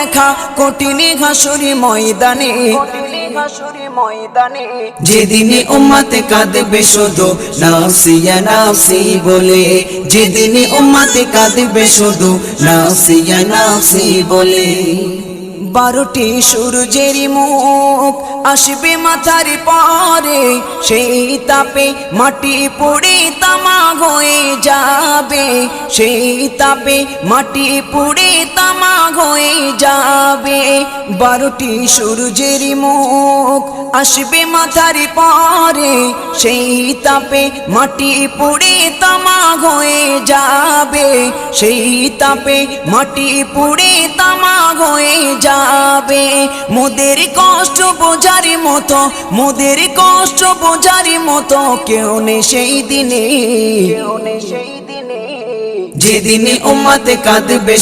দেখা কঠিন হাসুরি ময়দানে, যেদিনে উম্মতে কাঁদবে শুধু নাফসি ইয়া নাফসি বলে, যেদিনে উম্মতে কাঁদবে শুধু নাফসি ইয়া নাফসি বলে। 12টি সূর্যের মুখ আসবে মাথার পরে, সেই তাপে মাটি পুড়ে তামা হয়ে যাবে, সেই তাপে মাটি পুড়ে তামা হয়ে যাবে। 12টি সূর্যের মুখ আসবে মাথার পরে, সেই তাপে মাটি পুড়ে তামা হয়ে যাবে, সেই তাপে মাটি পুড়ে তামা হয়ে যাবে। মোদের কষ্ট বোঝার মতো, মোদের কষ্ট বোঝার মতো কেউ নেই সেই দিনে, যেদিনে উম্মতে কাঁদবে